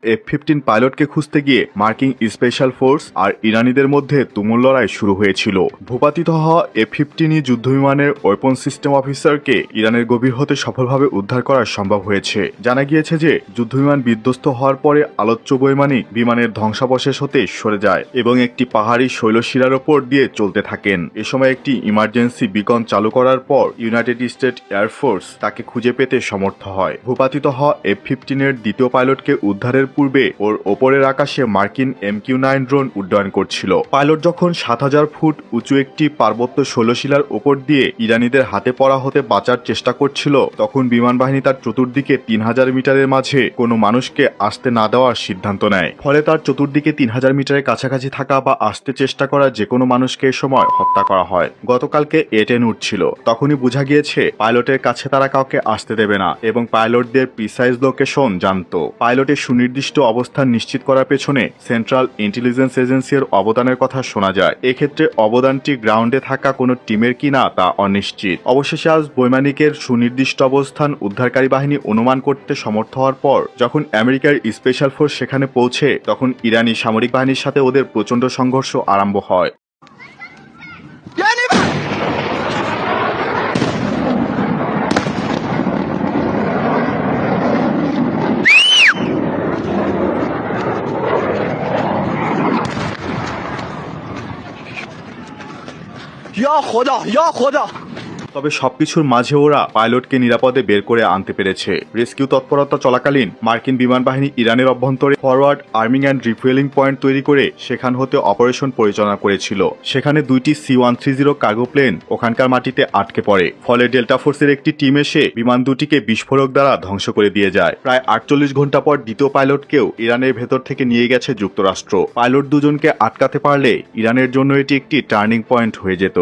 F-15 পাইলটকে খুঁজতে গিয়ে মার্কিন স্পেশাল ফোর্স আর ইরানিদের মধ্যে তুমুল লড়াই শুরু হয়েছিল। ভূপাতিত হওয়া F-15 যুদ্ধবিমানের ওয়েপন সিস্টেম অফিসারকে ইরানের গভীর হতে সফলভাবে উদ্ধার করা সম্ভব হয়েছে। জানা গিয়েছে যে যুদ্ধবিমান বিধ্বস্ত হওয়ার পরে আলোচ্য বৈমানিক বিমানের ধ্বংসাবশেষ হতে সরে যায় এবং একটি পাহাড়ি শৈলশিরার ওপর দিয়ে চলতে থাকেন। এ সময় একটি ইমার্জেন্সি বিকন চালু করার পর ইউনাইটেড স্টেট এয়ারফোর্স তাকে খুঁজে পেতে সমর্থ হয়। ভূপাতিত হওয়া F-15 এর দ্বিতীয় পাইলটকে উদ্ধারের পূর্বে ওর ওপরের আকাশে মার্কিন MQ-9 ড্রোন উড্ডয়ন করছিল। পাইলট যখন 7000 ফুট উঁচু একটি পার্বত্য শৈলশিলার ওপর দিয়ে ইরানিদের হাতে পড়া হতে বাঁচার চেষ্টা করছিল, তখন বিমান বাহিনী তার চতুর্দিকে 3000 মিটারের মাঝে কোনো মানুষকে আসতে না দেওয়ার সিদ্ধান্ত নেয়। ফলে তার চতুর্দিকে 3000 মিটারের কাছাকাছি থাকা বা আসতে চেষ্টা করা যে কোনো মানুষকে এ সময় হত্যা করা হয়। গতকালকে A-10 উঠছিল, তখনই বোঝা গিয়েছে পাইলটের কাছে তারা কাউকে আসতে দেবে না এবং পাইলটদের প্রিসাইজ লোকেশন জানত। পাইলটের সুনির্দিষ্ট অবস্থান নিশ্চিত করার পেছনে সেন্ট্রাল ইন্টেলিজেন্স এজেন্সির অবদানের কথা শোনা যায়। এক্ষেত্রে অবদানটি গ্রাউন্ডে থাকা কোনো টিমের কিনা তা অনিশ্চিত। অবশেষে আজ বৈমানিকের সুনির্দিষ্ট অবস্থান উদ্ধারকারী বাহিনী অনুমান করতে সমর্থ হওয়ার পর যখন আমেরিকার স্পেশাল ফোর্স সেখানে পৌঁছে, তখন ইরানি সামরিক বাহিনীর সাথে ওদের প্রচণ্ড সংঘর্ষ আরম্ভ হয়। या खुदा या खुदा। তবে সবকিছুর মাঝে ওরা পাইলটকে নিরাপদে বের করে আনতে পেরেছে। রেস্কিউ তৎপরতা চলাকালীন মার্কিন বিমান বাহিনী ইরানের অভ্যন্তরে ফরওয়ার্ড আর্মিং অ্যান্ড রিফুয়েলিং পয়েন্ট তৈরি করে সেখান হতে অপারেশন পরিচালনা করেছিল। সেখানে দুইটি C-130 কার্গো প্লেন ওখানকার মাটিতে আটকে পড়ে। ফলে ডেল্টা ফোর্সের একটি টিম এসে বিমান দুটিকে বিস্ফোরক দ্বারা ধ্বংস করে দিয়ে যায়। প্রায় 48 ঘন্টা পর দ্বিতীয় পাইলটকেও ইরানের ভেতর থেকে নিয়ে গেছে যুক্তরাষ্ট্র। পাইলট দুজনকে আটকাতে পারলে ইরানের জন্য এটি একটি টার্নিং পয়েন্ট হয়ে যেত।